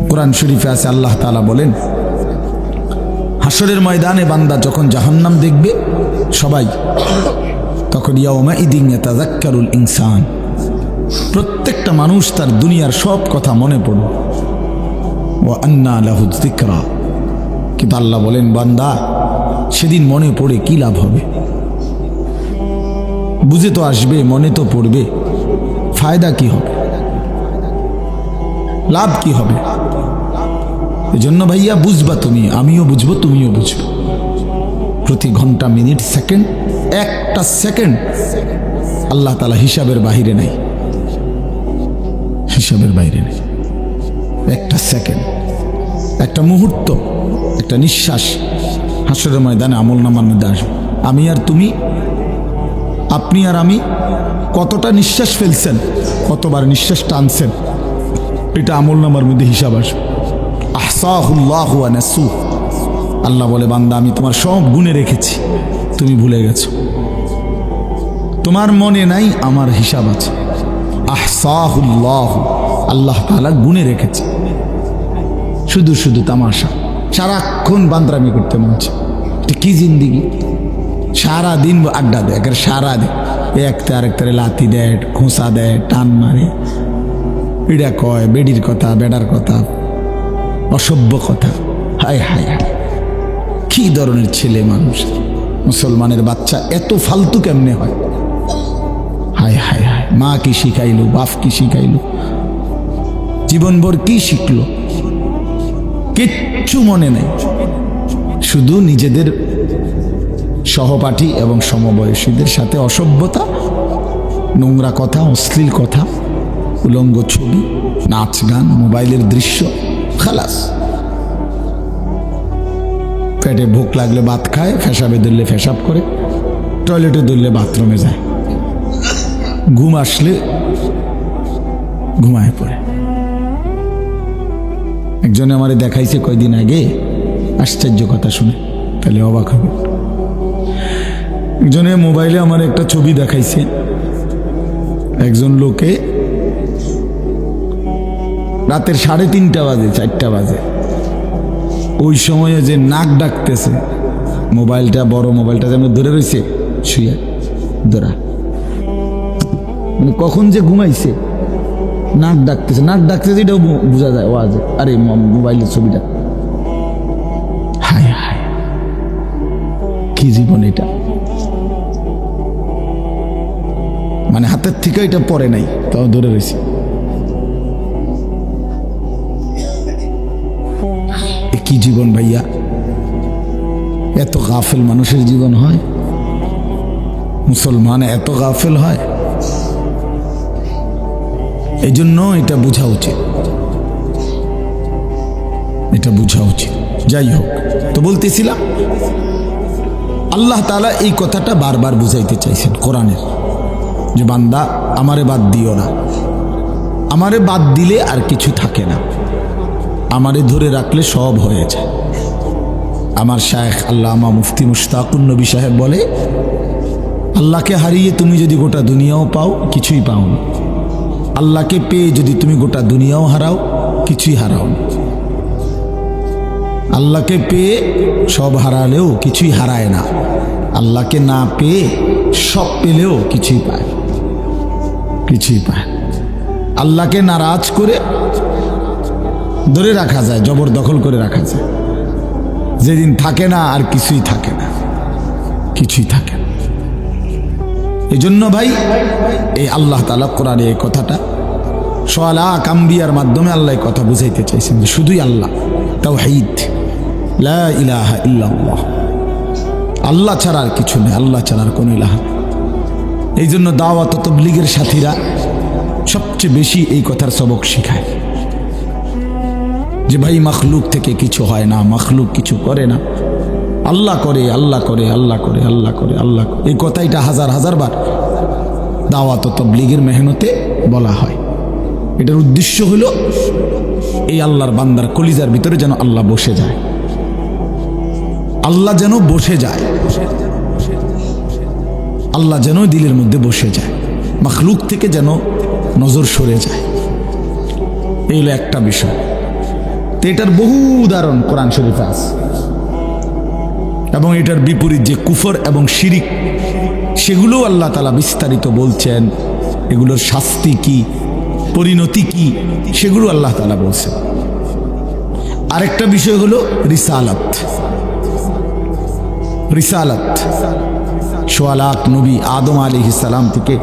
কোরআন শরীফে আছে, আল্লাহ তাআলা বলেন, হাসরের ময়দানে বান্দা যখন জাহান্নাম দেখবে সবাই, তখন ইয়াউমাইদিন ইয়াতাযাক্কারুল ইনসান, প্রত্যেকটা মানুষ তার দুনিয়ার সব কথা মনে পড়বে। ওয়া আন্না লাহু যিকরা, কিন্তু আল্লাহ বলেন বান্দা সেদিন মনে পড়ে কি লাভ হবে? বুঝে তো আসবে, মনে তো পড়বে, ফায়দা কি হবে? লাভ কি হবে? এজন্য ভাইয়া বুঝবা তুমি, আমিও বুঝবো, তুমিও বুঝবো। প্রতি ঘন্টা, মিনিট, সেকেন্ড, একটা সেকেন্ড আল্লাহ তাআলা হিসাবের বাহিরে নাই, হিসাবের বাইরে নেই। একটা সেকেন্ড, একটা মুহূর্ত, একটা নিঃশ্বাস হাসরের ময়দানে আমলনামার মধ্যে আসবে। আমি আর তুমি, আপনি আর আমি কতটা নিঃশ্বাস ফেলছেন, কতবার নিঃশ্বাস টানছেন, এটা আমলনামার মধ্যে হিসাব আসবে। আহসাহুল্লাহু ওয়া নাসু, আল্লাহ বলে বান্দা আমি তোমার সব গুণে রেখেছি, তুমি ভুলে গেছো, তোমার মনে নাই, আমার হিসাব আছে। আহসাহুল্লাহ, আল্লাহ তাআলা গুণে রেখেছে। শুধু শুধু তামাশা, সারাক্ষণ বান্দরামি করতে মন চায়। এটা কি জিন্দিগি? সারাদিন আড্ডা দেয়, সারাদিন একটা আরেকটারে লাথি দেয়, খোঁচা দেয়, টান মারে, এটা কয় বেডির কথা, বেডার কথা, অসভ্য কথা। হায় হায় হায়, কি ধরনের ছেলে মানুষ! মুসলমানের বাচ্চা এত ফালতু কেমনে হয়? হায় হায় হায়, মা কি শিখাইলো, বাপ কি শিখাইলো, জীবনভর কি শিখলো, কিচ্ছু মনে নেই। শুধু নিজেদের সহপাঠী এবং সমবয়সীদের সাথে অসভ্যতা, নোংরা কথা, অশ্লীল কথা, উলঙ্গ ছবি, নাচ গান, মোবাইলের দৃশ্য, খালাস। পেটে ভোক লাগলে ভাত খায়, ফেসাবে ধরলে ফেসাব করে, টয়লেটে ধরলে বাথরুমে যায়, ঘুম আসলে ঘুমায় পড়ে। একজনে আমারে দেখাইছে কয়দিন আগে, আশ্চর্য কথা শুনে, তাহলে অবাক হবে। একজনে মোবাইলে আমার একটা ছবি দেখাইছে, একজন লোকে রাতের 3:30 বাজে, 4টা বাজে, ওই সময়ে যে নাক ডাকতেছে, মোবাইলটা, বড় মোবাইলটা যেন ধরে রয়েছে শুয়ে, ধরা, মানে কখন যে ঘুমাইছে, নাক ডাকতেছে, নাক ডাকতেছে, এটাও বোঝা যায় ওয়াজে। আরে মোবাইলের ছবিটা, হায় হায়, কি জীবন এটা! মানে হাতের থেকে এটা পরে নাই, তাও ধরে রয়েছে। কি জীবন ভাইয়া! এত গাফেল মানুষের জীবন হয়? মুসলমান এত গাফেল হয়? এই জন্য এটা বোঝা উচিত, এটা বোঝা উচিত। যাই হোক, তো বলতেছিলাম আল্লাহ তাআলা এই কথাটা বারবার বুঝাইতে চাইছেন কোরআনের, যে বান্দা আমারে বাদ দিও না, আমারে বাদ দিলে আর কিছু থাকে না, আমারে ধরে রাখলে সব হয়ে যায়। আমার শায়েখ আল্লামা মুফতি মুশতাকুন নবী সাহেব বলে, আল্লাহকে হারিয়ে তুমি যদি গোটা দুনিয়াও পাও, কিছুই পাও না। আল্লাহকে পেয়ে যদি তুমি গোটা দুনিয়াও হারাও, কিছুই হারাও না। আল্লাহকে পেয়ে সব হারালেও কিছুই হারায় না, আল্লাহকে না পেয়ে সব পেলেও কিছুই পায়, কিছুই পায়। আল্লাহকে নারাজ করে ধরে রাখা যায়, জবরদখল করে রাখা যায়, যেদিন থাকে না আর কিছুই থাকে না, কিছুই থাকে না। এই জন্য ভাই, এই আল্লাহ তাআলা কোরআনে এই কথাটা সোয়ালাক আম্বিয়ার মাধ্যমে আল্লাহ কথা বুঝাইতে চাইছেন যে শুধুই আল্লাহ, তাওহীদ, লা ইলাহা ইল্লাল্লাহ, আল্লাহ ছাড়া আর কিছু নেই, আল্লাহ ছাড়া আর কোনো ইলাহা। এই জন্য দাওয়াত ও তাবলীগের সাথীরা সবচেয়ে বেশি এই কথার সবক শিখায় যে ভাই মাখলুক থেকে কিছু হয় না, মাখলুক কিছু করে না, আল্লাহ করে, আল্লাহ করে, আল্লাহ করে, আল্লাহ করে, আল্লাহ করে। এই কথাইটা হাজার হাজার বার দাওয়াত ও তাবলীগের মেহনতে বলা হয়। এটার উদ্দেশ্য হলো এই আল্লাহর বান্দার কলিজার ভিতরে যেন আল্লাহ বসে যায়, আল্লাহ যেন বসে যায়, আল্লাহ যেন দিলের মধ্যে বসে যায়, মাখলুক থেকে যেন নজর সরে যায়। এই হলো একটা বিষয়। তো এটার বহু উদাহরণ কোরআন শরীফে আছে। এবং এটার বিপরীত যে কুফর এবং শিরিক, সেগুলোও আল্লাহ তাআলা বিস্তারিত বলছেন। এগুলোর শাস্তি কি, পরিণতি কি, সেগুলো আল্লাহ তাআলা বলছেন। আরেকটা বিষয় হলো রিসালাত। রিসালাত, সোয়া লাখ নবী আদম আলাইহিস সালাম থেকে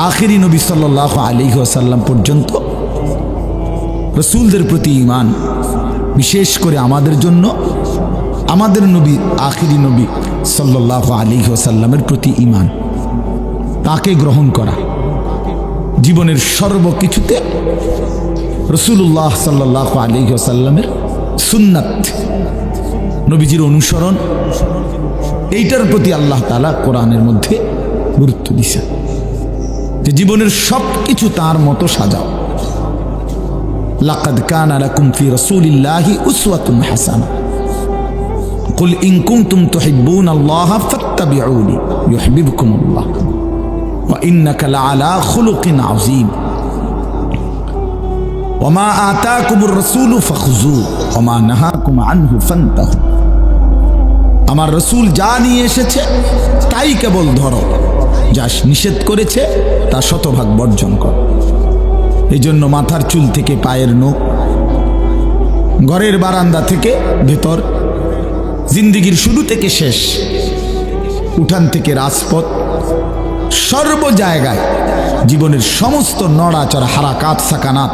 আখিরি নবী সাল্লাল্লাহু আলাইহি ওয়াসাল্লাম পর্যন্ত রাসূলদের প্রতি ঈমান, বিশেষ করে আমাদের জন্য আমাদের নবী আখিরি নবী সাল্লাল্লাহু আলাইহি ওয়াসাল্লামের প্রতি ঈমান, তাকে গ্রহণ করা, জীবনের সর্বকিছুতে রাসূলুল্লাহ সাল্লাল্লাহু আলাইহি ওয়াসাল্লামের সুন্নাত, নবীজির অনুসরণ, এইটার প্রতি আল্লাহ তাআলা কোরআনের মধ্যে গুরুত্ব দিয়েছেন যে জীবনের সব কিছু তার মতো সাজাও। লাকাদ কানা লাকুম ফি রাসূলিল্লাহি উসওয়াতুন হাসানাহ কুল ইন কুনতুম তুহিব্বুনাল্লাহা ফাত্তাবিউনি ইউহিব্বুকুমুল্লাহ ওয়া ইন্নাকা লাআলা খুলুকিন আযীম ওয়া মা আতাকুমুর রাসূলু ফাখুযুহু ওয়া মা নাহাকুম আনহু ফান্তাহু। আমার রসুল যা নিয়ে এসেছে তাই কেবল ধরো, যা নিষেধ করেছে তা শতভাগ বর্জন কর। এই জন্য মাথার চুল থেকে পায়ের নখ, ঘরের বারান্দা থেকে ভেতর, জিন্দিগির শুরু থেকে শেষ, উঠান থেকে রাজপথ, সর্ব জায়গায় জীবনের সমস্ত নড়াচড়া, হারাকাত সাকানাত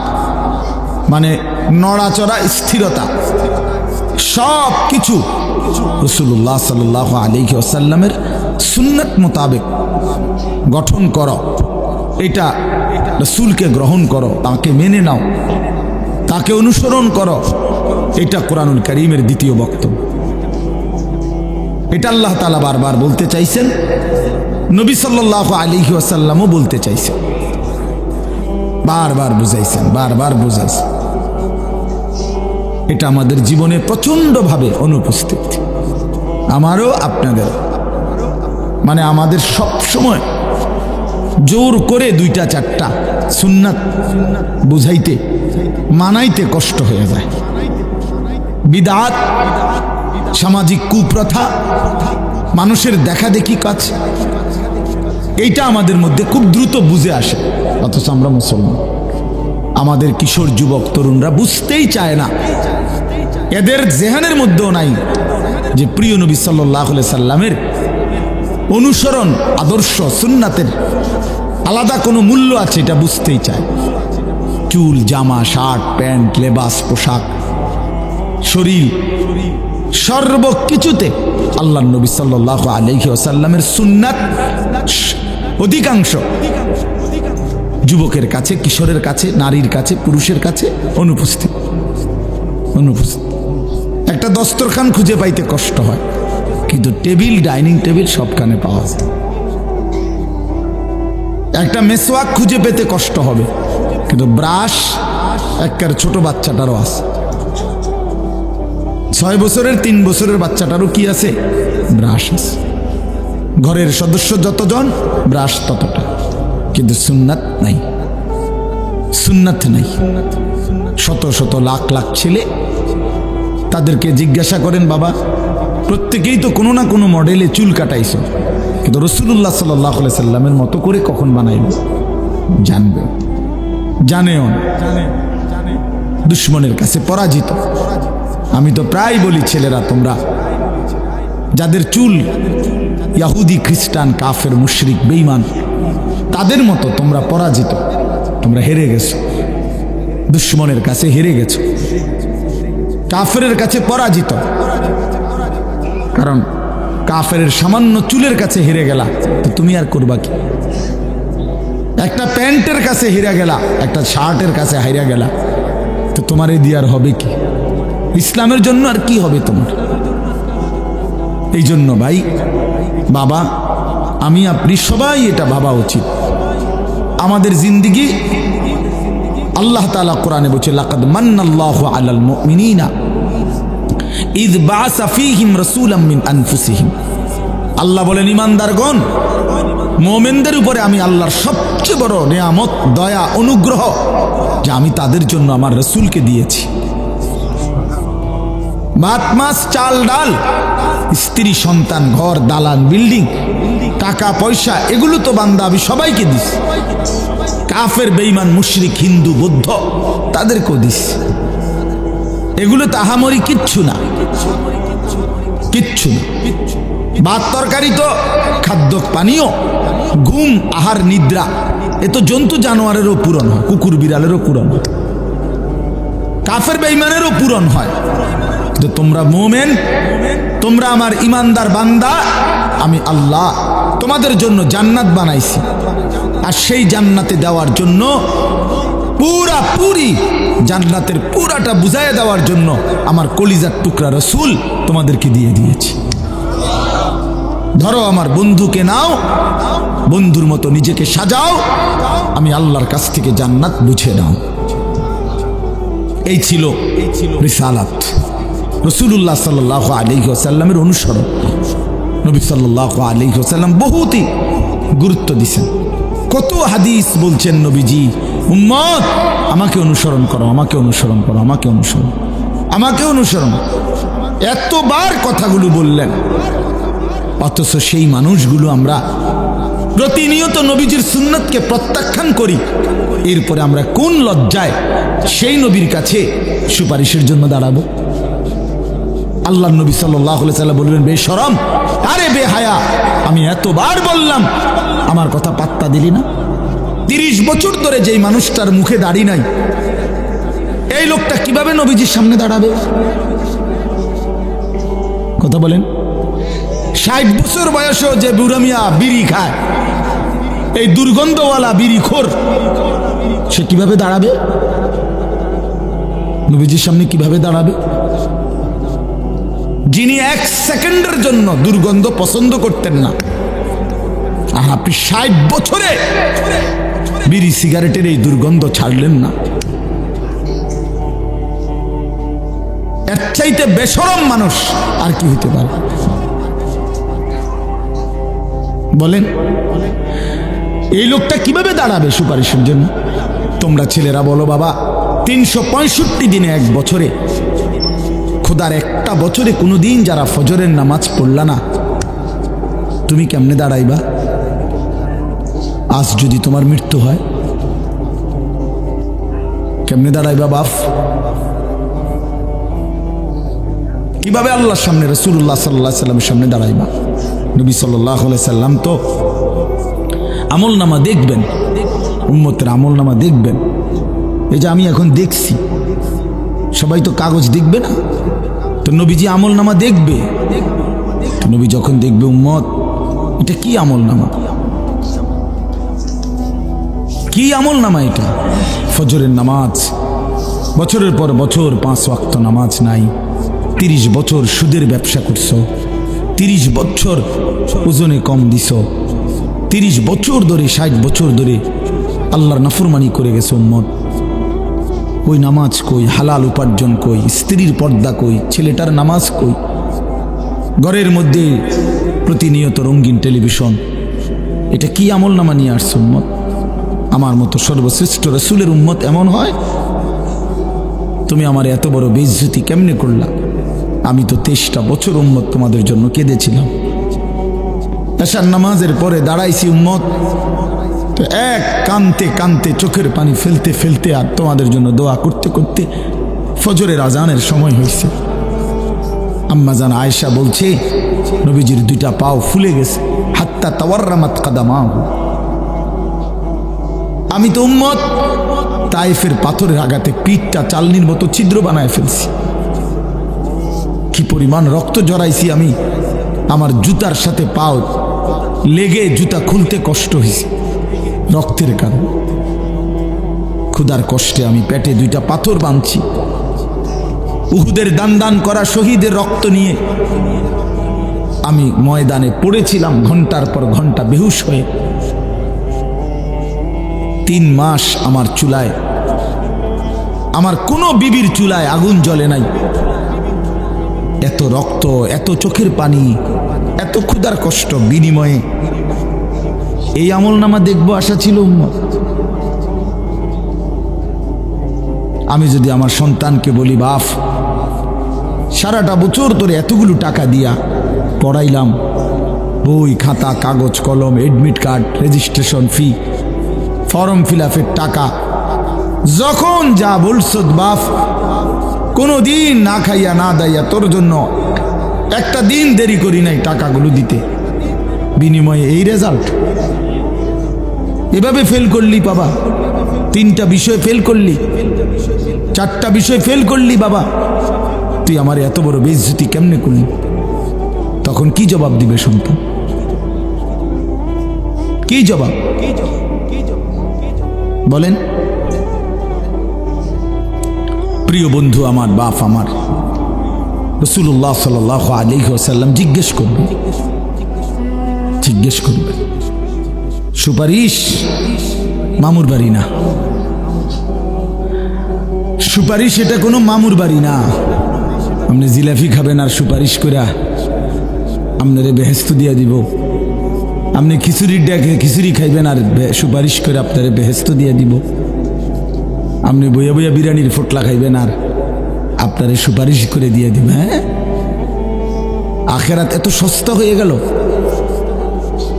মানে নড়াচড়া, স্থিরতা, সব কিছু রাসূলুল্লাহ সাল্লাল্লাহু আলাইহি ওয়াসাল্লামের সুন্নাত মোতাবেক গঠন করো। এটা রাসূলকে গ্রহণ করো, তাকে মেনে নাও, তাকে অনুসরণ করো। এটা কোরআনুল কারীমের দ্বিতীয় বক্তব্য। এটা আল্লাহ তাআলা বারবার বলতে চাইছেন, নবী সাল্লাল্লাহু আলাইহি ওয়াসাল্লামও বলতে চাইছেন, বারবার বুঝাইছেন, বারবার বুঝাইছেন। এটা আমাদের জীবনে প্রচণ্ডভাবে অনুপস্থিত, আমারও আপনাদের, মানে আমাদের সব সময় জোর করে দুইটা চারটা সুন্নাত বুঝাইতে, মানাইতে কষ্ট হয়ে যায়। বিদআত, সামাজিক কুপ্রথা, মানুষের দেখাদেখি কাজ, এইটা আমাদের মধ্যে খুব দ্রুত বুঝে আসে। অথচ আমরা মুসলমান, আমাদের কিশোর যুবক তরুণরা বুঝতেই চায় না, এদের জেহানের মধ্যেও নাই যে প্রিয় নবী সাল্লাল্লাহু আলাইহি সাল্লামের অনুসরণ, আদর্শ, সুন্নাতের আলাদা কোনো মূল্য আছে, এটা বুঝতেই চায়। চুল, জামা, শার্ট, প্যান্ট, লেবাস, পোশাক, শরীর, সর্বকিছুতে আল্লাহর নবী সাল্লাল্লাহু আলাইহি ওয়াসাল্লামের সুন্নাত অধিকাংশ যুবকের কাছে, কিশোরের কাছে, নারীর কাছে, পুরুষের কাছে অনুপস্থিত। একটা দস্তরখান খুঁজে পাইতে কষ্ট হয়, কিন্তু টেবিল, ডাইনিং টেবিল সবখানে পাওয়া যায়। একটা মেসওয়াক খুঁজে পেতে কষ্ট হবে, কিন্তু ব্রাশ একবার ছোট বাচ্চাটারও আছে। 6 বছরের 3 বছরের বাচ্চাটারও কি আছে? ব্রাশ আছে। ঘরের সদস্য যতজন, ব্রাশ ততটা, কিন্তু সুন্নাত নাই, সুন্নাত নাই। শত শত লাখ লাখ ছেলে, তাদেরকে জিজ্ঞাসা করেন, বাবা প্রত্যেকেই তো কোনো না কোনো মডেলে চুল কাটাইছো, কিন্তু রাসূলুল্লাহ সাল্লাল্লাহু আলাইহি সাল্লামের মতো করে কখন বানাইল? জানবে, জানেও না, দুশ্মনের কাছে পরাজিত। আমি তো প্রায় বলি, ছেলেরা তোমরা যাদের চুল ইহুদি, খ্রিস্টান, কাফের, মুশরিক, বেঈমান, তাদের মতো তোমরা পরাজিত, তোমরা হেরে গেছো, দুশ্মনের কাছে হেরে গেছো, কাফেরের কাছে পরাজিত। কারণ কাফের সামান্য চুলের কাছে হেরে গেলা, তো তুমি আর করবা কি? একটা প্যান্টের কাছে হেরে গেলা, একটা শার্টের কাছে হেরে গেলা, তো তোমার এই দিয়ার হবে কি? ইসলামের জন্য আর কি হবে তোমার? এই জন্য ভাই, বাবা, আমি আপনি সবাই এটা ভাবা উচিত। আমাদের জিন্দিগি, আল্লাহ তাআলা কোরআনে বলছে, লাকাদ মান্নাল্লাহু আলাল মুমিনিনা ইয বাআসা ফীহিম রাসূলাম মিন আনফুসিহিম। আল্লাহ বলেন, ঈমানদারগণ, মুমিনদের উপরে আমি আল্লাহর সবচেয়ে বড় নিয়ামত, দয়া, অনুগ্রহ যে আমি তাদের জন্য আমার রাসূলকে দিয়েছি। ভাত মাছ চাল ডাল, স্ত্রী সন্তান, ঘর দালান বিল্ডিং, টাকা পয়সা, এগুলো তো বান্দা আমি সবাইকে দিস। কাফের বেঈমান মুশরিক হিন্দু বৌদ্ধ তাদেরকেও দিস। এগুলো তো আহামরি কিচ্ছু না, কিচ্ছু না। ভাত তরকারি তো খাদ্য পানীয়, ঘুম আহার নিদ্রা, এ তো জন্তু জানোয়ারেরও পূরণ হয়, কুকুর বিড়ালেরও পূরণ হয়, কাফের বেঈমানেরও পূরণ হয়। তো তোমরা মুমিন, তোমরা আমার ইমানদার বান্দা, আমি আল্লাহ তোমাদের জন্য জান্নাত বানাইছি, আর সেই জান্নাতে দেওয়ার জন্য পুরি জান্নাতের পুরাটা বুঝাইয়া দেওয়ার জন্য আমার কলিজার টুকরা রাসূল তোমাদেরকে দিয়ে দিয়েছি। ধরো আমার বন্ধুকে নাও, বন্ধুর মতো নিজেকে সাজাও, আমি আল্লাহর কাছ থেকে জান্নাত বুঝে নাও। এই ছিল রিসালাত। রাসূলুল্লাহ সাল্লাল্লাহু আলাইহি ওয়াসাল্লামের অনুসরণ নবী সাল্লাল্লাহু আলাইহি ওয়াসাল্লাম বহুতই গুরুত্ব দিয়েছেন। কত হাদিস বলছেন নবীজি, উম্মত আমাকে অনুসরণ করো, আমাকে অনুসরণ করো, আমাকে অনুসরণ, আমাকে অনুসরণ, এতবার কথাগুলো বললেন। অথচ সেই মানুষগুলো আমরা প্রতিনিয়ত নবীজির সুন্নতকে প্রত্যাখ্যান করি। এরপরে আমরা কোন লজ্জায় সেই নবীর কাছে সুপারিশের জন্য দাঁড়াবো? আল্লাহ নবী সাল্লাল্লাহু আলাইহি ওয়াসাল্লাম বলবেন, বেশরম, আরে বেহায়া, আমি এতবার বললাম আমার কথা পাত্তা দিলি না? 30 বছর ধরে যেই মানুষটার মুখে দাড়ি নাই, এই লোকটা কিভাবে নবীজির সামনে দাঁড়াবে? কথা বলেন। 60 বছর বয়সেও যে বুড়া মিয়া বিড়ি খায়, এই দুর্গন্ধওয়ালা বিড়িখোর, সে কিভাবে দাঁড়াবে নবীজির সামনে? কিভাবে দাঁড়াবে? যিনি 1 সেকেন্ডের জন্য দুর্গন্ধ পছন্দ করতেন না, আর আপনি 60 বছরে বিড়ি সিগারেটের এই দুর্গন্ধ ছাড়লেন না। এর চাইতে বেশরম মানুষ আর কি হতে পারে বলেন? এই লোকটা কিভাবে দাঁড়াবে সুপারিশের জন্য? তোমরা ছেলেরা বলো, বাবা 365 দিনে, 1 বছরে, খোদার একটা বছরে কোনোদিন যারা ফজরের নামাজ পড়লা না, তুমি কেমনে দাঁড়াইবা? আজ যদি তোমার মৃত্যু হয়, কেমনে দাঁড়াইবা বাপ? কিভাবে আল্লাহর সামনে, রাসূলুল্লাহ সাল্লাল্লাহু আলাইহি ওয়াসাল্লামের সামনে দাঁড়াইবা? নবী সাল্লাল্লাহু আলাইহি সাল্লাম তো আমলনামা দেখবেন, উম্মতের আমলনামা দেখবেন। এই যে আমি এখন দেখছি, সবাই তো কাগজ দেখবে না, তো নবীজি আমলনামা দেখবে। তো নবী যখন দেখবে, উম্মত এটা কি আমলনামা, কি আমলনামা এটা? ফজরের নামাজ, বছরের পর বছর 5 ওয়াক্ত নামাজ নাই, 30 বছর সুদের ব্যবসা করছো, 30 বছর ওজনে কম দিছ, 30 বছর ধরে, 60 বছর ধরে আল্লাহর নাফরমানি করে গেছে উম্মত। ওই নামাজ কই? হালাল উপার্জন কই? স্ত্রীর পর্দা কই? ছেলেটার নামাজ কই? ঘরের মধ্যে প্রতিনিয়ত রঙিন টেলিভিশন, এটা কি আমল নামা নিয়ে আসছে উম্মত? আমার মতো সর্বশ্রেষ্ঠ রাসূলের উম্মত এমন হয়? তুমি আমার এত বড় বেইজ্জতি কেমনে করলা? আমি তো 23টা বছর উম্মত তোমাদের জন্য কেঁদেছিলাম। এশার নামাজের পরে দাঁড়াইছি উম্মত, তো এক কানতে কানতে, চোখের পানি ফেলতে ফেলতে, আর তোমাদের জন্য দোয়া করতে করতে ফজরের আজানের সময় হয়েছে। আম্মা জান আয়েশা বলছে, নবীজির 2টা পাও ফুলে গেছে, হাত্তা তাওয়াররামাত কাদামাহু। আমি তো উম্মত তায়েফের পাথরের আঘাতে পিঠটা চালনির মতো ছিদ্র বানায় ফেলছি। কি পরিমাণ রক্ত জড়াইছি আমি, আমার জুতার সাথে পাও লেগে জুতা খুলতে কষ্ট হয়েছে রক্তের কারণে। ক্ষুধার কষ্টে আমি পেটে 2টা পাথর বাঁধছি। উহুদের দান দান করা শহীদের রক্ত নিয়ে আমি ময়দানে পড়েছিলাম ঘন্টার পর ঘন্টা বেহুশ হয়ে। 3 মাস আমার চুলায়, আমার কোনো বিবির চুলায় আগুন জ্বলে নাই। এত রক্ত, এত চোখের পানি, এত ক্ষুধার কষ্ট বিনিময়ে এই আমলনামা দেখবো আশা ছিল উম্মত। আমি যদি আমার সন্তানকে বলি, বাপ সারাটা বছর ধরে এতগুলো টাকা দিয়া পড়াইলাম, বই খাতা কাগজ কলম admit card registration fee form fill আপের টাকা, যখন যা বলছ বাপ, কোনো দিন না খাইয়া না দাইয়া তোর জন্য একটা দিন দেরি করি নাই টাকাগুলো দিতে, বিনিময়ে এই রেজাল্ট। এভাবে ফেল করলি বাবা, 3টা বিষয় ফেল করলি, 4টা বিষয় ফেল করলি বাবা, তুই আমার এত বড় বেইজ্জতি কেমনে করলি? তখন কি জবাব দিবে সন্তান? কি জবাব বলেন? প্রিয় বন্ধু আমার, বাপ আমার, রাসূলুল্লাহ সাল্লাল্লাহু আলাইহি ওয়াসাল্লাম জিজ্ঞেস করবে, সুপারিশ মামুর বাড়ি না, সুপারিশ এটা কোনো মামুর বাড়ি না। আপনি জিলাপি খাবেন আর সুপারিশ করে আপনারে বেহেস্ত দিয়া দিব, আপনি খিচুড়ির ডাকে খিচুড়ি খাইবেন আর সুপারিশ করে আপনারে বেহেস্ত দিয়া দিব, আপনি বইয়া বইয়া বিরিয়ানির ফোটলা খাইবেন আর আপনারে সুপারিশ করে দিয়ে দিব। হ্যাঁ, আখেরাত এত সস্তা হয়ে গেল,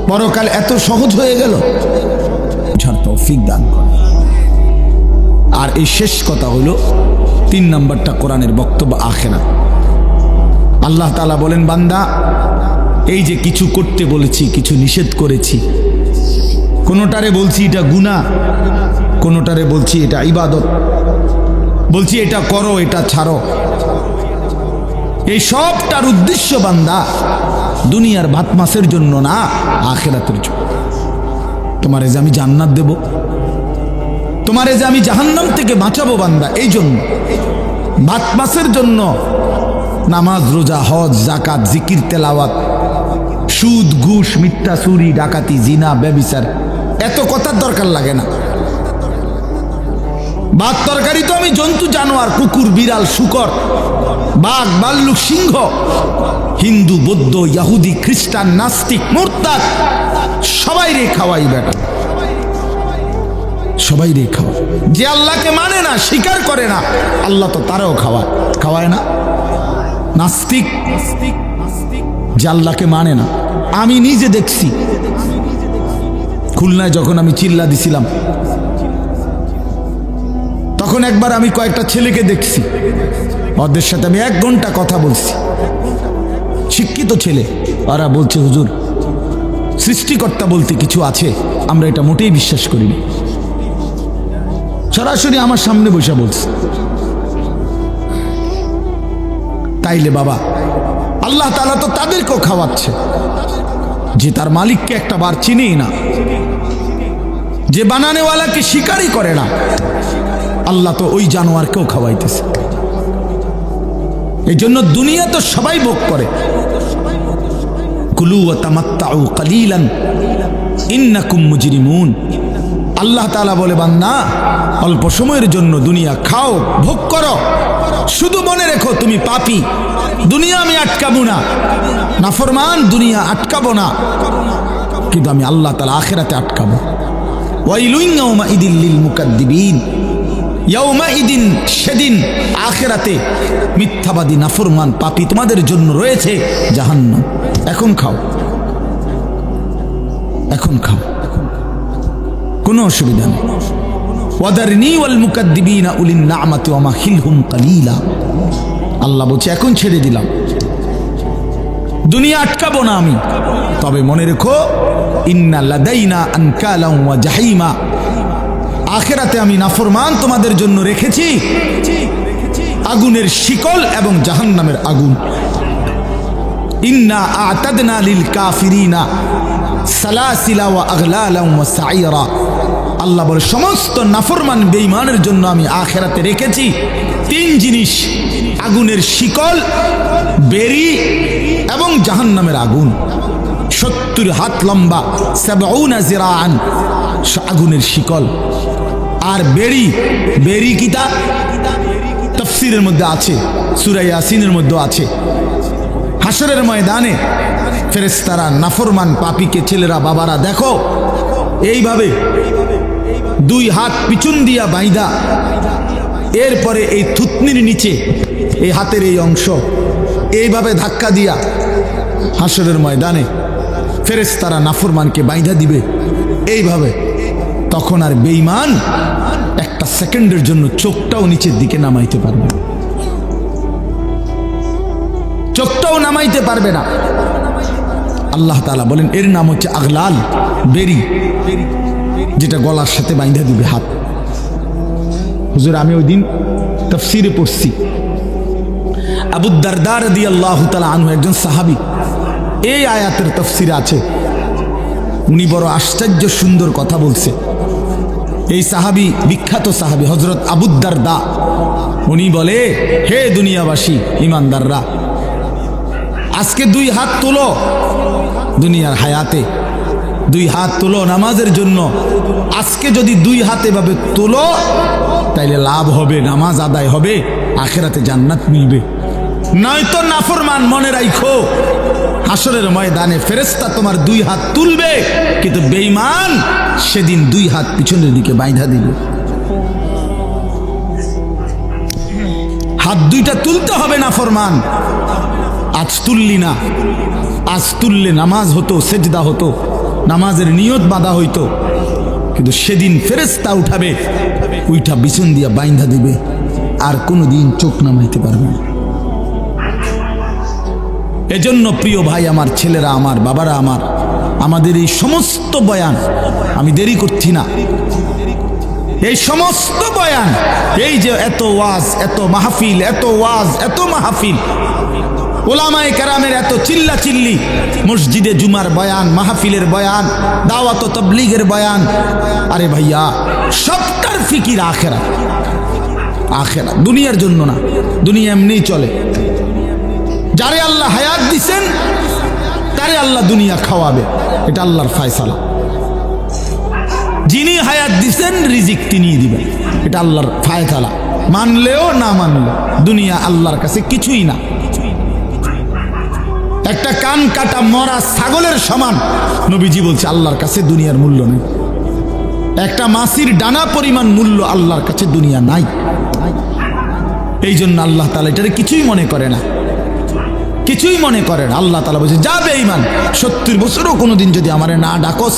পরকাল এত সহজ হয়ে গেল। তৌফিক দান করে। আর এই শেষ কথা হলো 3 নম্বরটা কোরআনের বক্তব্য, আখেরাত। আল্লাহ তাআলা বলেন, বান্দা এই যে কিছু করতে বলেছি, কিছু নিষেধ করেছি, কোনোটারে বলছি এটা গুনাহ, কোনোটারে বলছি এটা ইবাদত, বলছি এটা করো এটা ছাড়ো, এই সবটার উদ্দেশ্য বান্দা দুনিয়ার ভাত মাছের জন্য না, আখেরাতের জন্য। তোমারে যে আমি জান্নাত দেব, তোমারে যে আমি জাহান্নাম থেকে বাঁচাবো বান্দা, এই জন্য। ভাত মাছের জন্য নামাজ রোজা হজ যাকাত জিকির তেলাওয়াত সুদ ঘুষ মিথ্যা চুরি ডাকাতি জিনা ব্যভিচার এত কথার দরকার লাগে না। ভাত তরকারি তো আমি জন্তু জানোয়ার, কুকুর বিড়াল শুকর বাঘ ভাল্লুক সিংহ, হিন্দু বৌদ্ধ ইহুদি খ্রিস্টান নাস্তিক মুরতাদ সবাই রে খাওয়াই বেটা, সবাই রে খাওয়া। যে আল্লাহকে মানে না, স্বীকার করে না, আল্লাহ তো তারাও খাওয়ায় না। নাস্তিক যে আল্লাহকে মানে না, আমি নিজে দেখছি খুলনায় যখন আমি চিল্লা দিছিলাম, তখন একবার আমি কয়েকটা ছেলেকে দেখছি, ওদের সাথে আমি 1 ঘন্টা কথা বলছি, শিক্ষিত ছেলে। ওরা বলছে, হুজুর সৃষ্টিকর্তা বলতে কিছু আছে, আমরা এটা মোটেই বিশ্বাস করি না। সরাসরি আমার সামনে বসে বলছে। তাইলে বাবা, আল্লাহ তাআলা তো তাদেরকেও খাওয়াচ্ছে যে তার মালিককে একটা বার চিনেই না, যে বানানেওয়ালাকে স্বীকারই করে না। আল্লাহ তো ওই জানোয়ারকেও খাওয়াইতেছে। এই জন্য দুনিয়া তো সবাই ভোগ করে। কুলু ওয়া তামাত্তাউ কালিলান ইন্নাকুম মুজরিমুন। আল্লাহ তাআলা বলে, বান্দা অল্প সময়ের জন্য দুনিয়া খাও, ভোগ করো, শুধু মনে রেখো তুমি পাপী। দুনিয়া আমি আটকাবো না, নাফরমান দুনিয়া আটকাবো না, কিন্তু আমি আল্লাহ তাআলা আখিরাতে আটকাবো। ওয়াইলুন ইয়াউমাইদিল লিল মুকাদ্দিবিন। ইয়াউমাইদিন, সেদিন আখিরাতে মিথ্যাবাদী নাফরমান পাপী তোমাদের জন্য রয়েছে জাহান্নাম। এখন খাও, এখন খাও, কোনো অসুবিধা নেই। ওয়াদারনি ওয়াল মুকাদ্দিবিনা উলিন নি'মাতি ওয়া মাহিলহুম কালিলা। আল্লাহ বলছে, এখন ছেড়ে দিলাম, দুনিয়া আটকাবো না আমি, তবে মনে রেখো ইন্না লাদাইনা আনকালাম ওয়া জাহিমা। আখিরাতে আমি নাফরমান তোমাদের জন্য রেখেছি আগুনের শিকল এবং জাহান্নামের আগুন। ইন্না আ'তাদনা লিল কাফিরিনা সালাসিলা ওয়া আগলালাম ওয়া সাইরা। আল্লাহ বলে, সমস্ত নাফরমান বেঈমানের জন্য আমি আখিরাতে রেখেছি 3 জিনিস, আগুনের শিকল, বেড়ি এবং জাহান্নামের আগুন। 70 হাত লম্বা, 70 জিরাআন আগুনের শিকল। আর বেড়ি, বেড়ি কিতা তাফসীরের মধ্যে আছে, সূরা ইয়াসিনের মধ্যে আছে। হাসরের ময়দানে ফেরেশতারা নাফরমান পাপীকে, ছেলেরা বাবারা দেখো, এইভাবে 2 হাত পিছন দিয়া বাইদা, এরপরে এই থুতনির নিচে এই হাতের এই অংশ এইভাবে ধাক্কা দিয়া হাসরের ময়দানে ফেরেশতারা নাফরমানকে বাইধা দিবে এইভাবে। তখন আর বেঈমান একটা সেকেন্ডের জন্য চোখটাও নিচের দিকে নামাইতে পারবে না, চোখটাও নামাইতে পারবে না। আল্লাহ তাআলা বলেন এর নাম হচ্ছে আগলাল, বেরি, যেটা গলার সাথে বাইন্ধা দিবে হাত। হুজুর আমি ওই দিন তাফসীরে পড়ছি, আবু দারদা রাদিয়াল্লাহু তাআলা আনহু একজন সাহাবী, এই আয়াতের তাফসীরে আছে, উনি বড় আশ্চর্য সুন্দর কথা বলছে। এই সাহাবী বিখ্যাত সাহাবী হযরত আবু দারদা, উনি বলে হে দুনিয়াবাসী ইমানদাররা, আজকে দুই হাত তোলো, দুনিয়ার হায়াতে দুই হাত তোলো নামাজের জন্য। আজকে যদি দুই হাত এভাবে তোলো তাইলে লাভ হবে, নামাজ আদায় হবে, আখিরাতে জান্নাত মিলবে। নয়তো নাফরমান মনে রাখো হাসরের ময়দানে ফেরেশতা তোমার দুই হাত তুলবে, কিন্তু বেঈমান সেদিন দুই হাত পিছনের দিকে বাইন্ধা দিবে। হাত দুইটা তুলতে হবে নাফরমান, আজ তুললি না, আজ তুললে নামাজ হতো, সেজদা হতো, নামাজের নিয়ত বাঁধা হইতো, কিন্তু সেদিন ফেরেশতা উঠাবে, উইঠা বিছন দিয়া বাইন্ধা দিবে, আর কোনোদিন চোখ নামাইতে পারবে না। এজন্য প্রিয় ভাই আমার, ছেলেরা আমার, বাবারা আমার, আমাদের এই সমস্ত বয়ান, আমি দেরি করছি না, এই সমস্ত বয়ান, এই যে এত ওয়াজ, এত মাহফিল, এত ওয়াজ, এত মাহফিল, ওলামায়ে কেরামের এত চিল্লা চিল্লি, মসজিদে জুমার বয়ান, মাহফিলের বয়ান, দাওয়াত ও তাবলীগের বয়ান, আরে ভাইয়া সবটার ফিকির আখিরাত, আখিরাত, দুনিয়ার জন্য না। দুনিয়া এমনিই চলে, যারে আল্লাহ হায়াত দিছেন তারে আল্লাহ দুনিয়া খাওয়াবে, এটা আল্লাহর ফয়সালা। যিনি হায়াত দিছেন রিজিক তিনিই দিবেন, এটা আল্লাহর ফয়সালা, মানলেও না মানলেও দুনিয়া আল্লাহর কাছে কিছুই না। একটা কান কাটা মরা ছাগলের সমান নবীজি বলছে আল্লাহর কাছে দুনিয়ার মূল্য নেই। একটা মাছির ডানা পরিমাণ মূল্য আল্লাহর কাছে দুনিয়া নাই। এই জন্য আল্লাহ তাআলা এটারে কিছুই মনে করে না, কিছুই মনে করে না। আল্লাহ তাআলা বলছে যা বেঈমান, 70 বছরও কোনোদিন যদি আমারে না ডাকস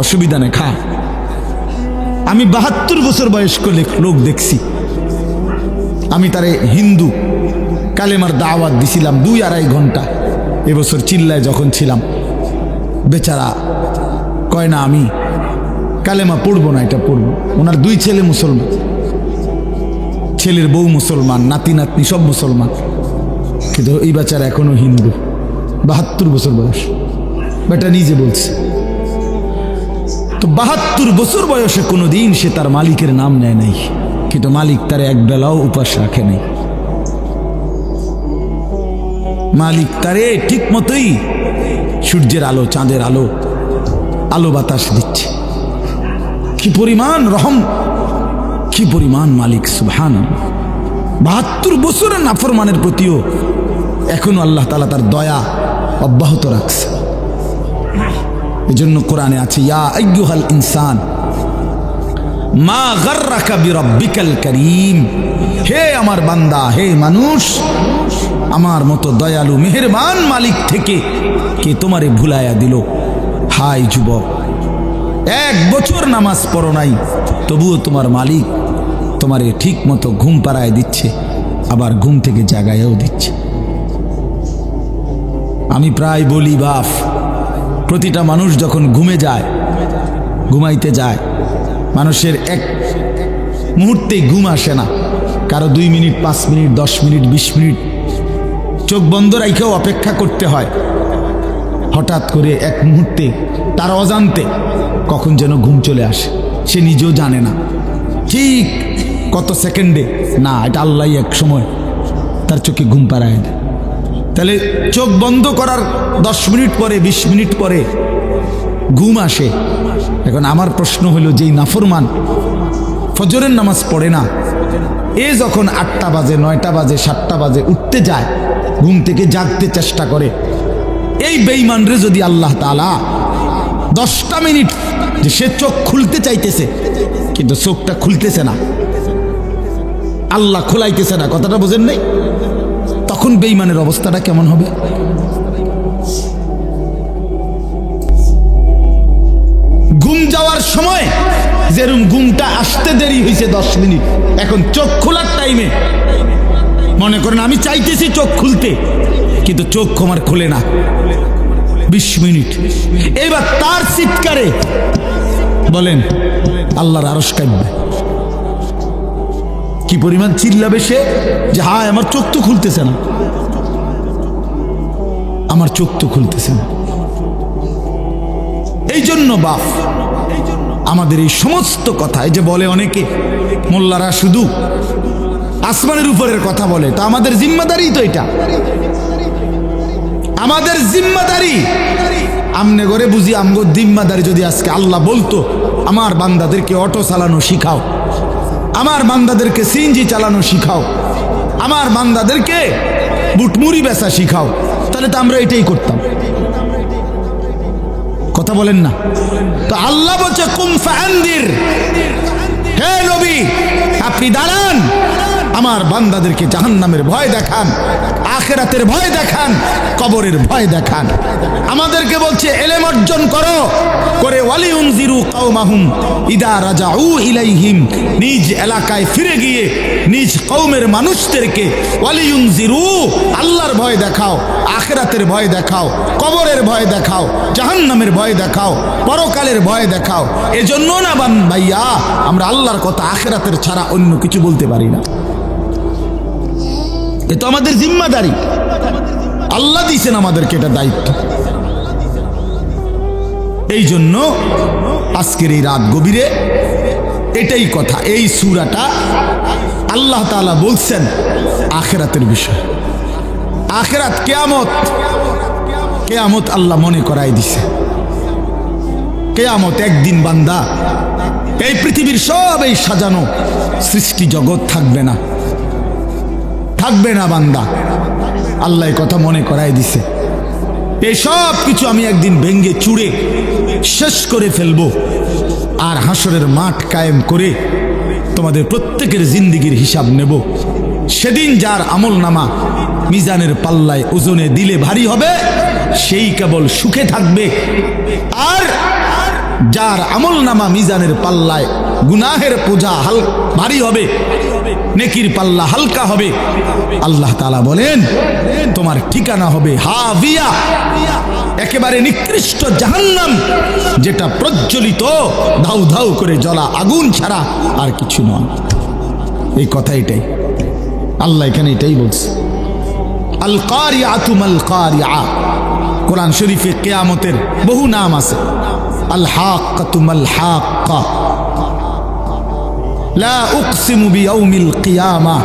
অসুবিধা নেই, খা। আমি 72 বছর বয়স্ক লোক দেখছি, আমি তারে হিন্দু কালেমার দাওয়াত দিছিলাম 2-2.5 ঘন্টা। এবছর চিল্লায় যখন ছিলাম, বেচারা কয় না আমি কালেমা পড়বো না, এটা পড়বো। ওনার 2 ছেলে মুসলমান, ছেলের বউ মুসলমান, নাতি নাতনি সব মুসলমান, কিন্তু এই বেচারা এখনো হিন্দু, 72 বছর বয়স। বেটা নিজে বলছে, তো 72 বছর বয়সে কোনোদিন সে তার মালিকের নাম নেয় নাই, কিন্তু মালিক তার এক বেলাও উপাস রাখে নাই। মালিক তারে ঠিক মতোই সূর্যের আলো, চাঁদের আলো, আলো বাতাস দিচ্ছে। কি পরিমাণ রহম, কি পরিমাণ মালিক, সুবহানাল্লাহ। 72 বছরের নাফরমানের প্রতিও এখনো আল্লাহ তাআলা তার দয়া অব্যাহত রাখছে। এজন্য কোরআনে আছে ইয়া আইয়ুহাল ইনসান মা গাররাকা বিরাব্বিকাল কারীম, হে আমার বান্দা, হে মানুষ, আমার মতো দয়ালু মেহেরবান মালিক থেকে কে তোমারে ভুলাইয়া দিল। হাই যুবক, 1 বছর নামাজ পড়ো নাই, তবুও তোমার মালিক তোমারে ঠিক মতো ঘুম পাড়ায় দিচ্ছে, আবার ঘুম থেকে জাগায়ও দিচ্ছে। আমি প্রায় বলি বাপ, প্রতিটা মানুষ যখন ঘুমাইতে যায়, মানুষের এক মুহূর্তেই ঘুম আসে না, কারো 2 মিনিট, 5 মিনিট, 10 মিনিট, 20 মিনিট চোখ বন্ধ রাখেও অপেক্ষা করতে হয়। হঠাৎ করে এক মুহূর্তে তার অজান্তে কখন যেন ঘুম চলে আসে, সে নিজেও জানে না ঠিক কত সেকেন্ডে। না, এটা আল্লাহই এক সময় তার চোখে ঘুম পাড়ায় দেয়। তাহলে চোখ বন্ধ করার 10 মিনিট পরে, 20 মিনিট পরে ঘুম আসে। এখন আমার প্রশ্ন হলো, যেই নাফরমান ফজরের নামাজ পড়ে না, এ যখন 8টা বাজে, 9টা বাজে, 7টা বাজে উঠতে যায়, ঘুম থেকে জাগতে চেষ্টা করে, এই বেঈমানরে যদি আল্লাহ তাআলা 10টা মিনিট, যে সে চোখ খুলতে চাইতেছে কিন্তু চোখটা খুলতেছে না, আল্লাহ খোলাইতেছে না, কথাটা বোঝেন নাই? তখন বেঈমানের অবস্থাটা কেমন হবে? ঘুম যাওয়ার সময় যেরকম ঘুমটা আসতে দেরি হয়েছে 10 মিনিট, এখন চোখ খোলার টাইমে মনে করেন আমি চাইতেছি চোখ খুলতে, কিন্তু চোখ আমার খুলে না 20 মিনিট। এবার তার চিৎকারে বলেন আল্লাহর আরশ কাঁপবে। কি পরিমাণ চিল্লাবে সে যে হায় আমার চোখ তো খুলতেছে না, আমার চোখ তো খুলতেছে না। এই জন্য বাপ আমাদের এই সমস্ত কথা, এই যে বলে অনেকে মোল্লারা শুধু আসমানের উপরের কথা বলে, তো আমাদের জিম্মাদারি তো এটা, আমাদের জিম্মাদারি। আমনে করে বুঝি আমগো জিম্মাদারি যদি আজকে আল্লাহ বলতো আমার বান্দাদেরকে অটো চালানো শিখাও, আমার বান্দাদেরকে সিএনজি চালানো শিখাও, আমার বান্দাদেরকে বুটমুড়ি বেচা শিখাও, তাহলে তো আমরা এটাই করতাম। কথা বলেন না? তো আল্লাহ বলছে কুম ফাআনদির, হে নবী আপনি দাঁড়ান, আমার বান্দাদেরকে জাহান্নামের ভয় দেখান, আখিরাতের ভয় দেখান, কবরের ভয় দেখান। আমাদেরকে বলছে ইলম অর্জন করো, করে ওয়ালিউনজিরু কওমাহুম ইদা রাজাউ ইলাইহিম, নিজ এলাকায় ফিরে গিয়ে নিজ কওমের মানুষদেরকে ওয়ালিউনজিরু, আল্লাহর ভয় দেখাও, আখিরাতের ভয় দেখাও, কবরের ভয় দেখাও, জাহান্নামের ভয় দেখাও, পরকালের ভয় দেখাও। এজন্য না ভাইয়া আমরা আল্লাহর কথা আখিরাতের ছাড়া অন্য কিছু বলতে পারি না। এ তো আমাদের জিম্মাদারি, আল্লাহ দিয়েছেন আমাদেরকে এটা দায়িত্ব। এই জন্য আজকের এই রাত গভীরে এটাই কথা, এই সূরাটা আল্লাহ তাআলা বলছেন আখিরাতের বিষয়, আখিরাত কিয়ামত, কিয়ামত আল্লাহ মনে করাই দিছে। কিয়ামত একদিন বান্দা এই পৃথিবীর সব এই সাজানো সৃষ্টি জগৎ থাকবে না, থাকবে না বান্দা, আল্লাহ কথা মনে করাই দিছে। এই সব কিছু আমি একদিন ভেঙ্গে চুড়ে শেষ করে ফেলবো, আর হাসরের মাঠ কায়েম করে তোমাদের প্রত্যেকের জিন্দিগির হিসাব নেব। সেদিন যার আমল নামা মিজানের পাল্লায় ওজনে দিলে ভারী হবে, সেই কেবল সুখে থাকবে, আর যার আমল নামা মিজানের পাল্লায় গুনাহের বোঝা ভারী হবে, নেকির পাল্লা হালকা হবে, আল্লাহ তাআলা বলেন তোমার ঠিকানা হবে হাবিয়া, একেবারে নিকৃষ্ট জাহান্নাম, যেটা প্রজ্বলিত ধাউ ধাউ করে জ্বলা আগুন ছাড়া আর কিছু নয়। এই কথা এটাই আল্লাহ এখানে এটাই বলছে। আল কারিআতু মাল কারিআ, কোরআন শরীফে কিয়ামতের বহু নাম আছে। আল হাক্কাতু মাল হাক্কা, লা উকসিমু বিয়াউমিল কিয়ামা,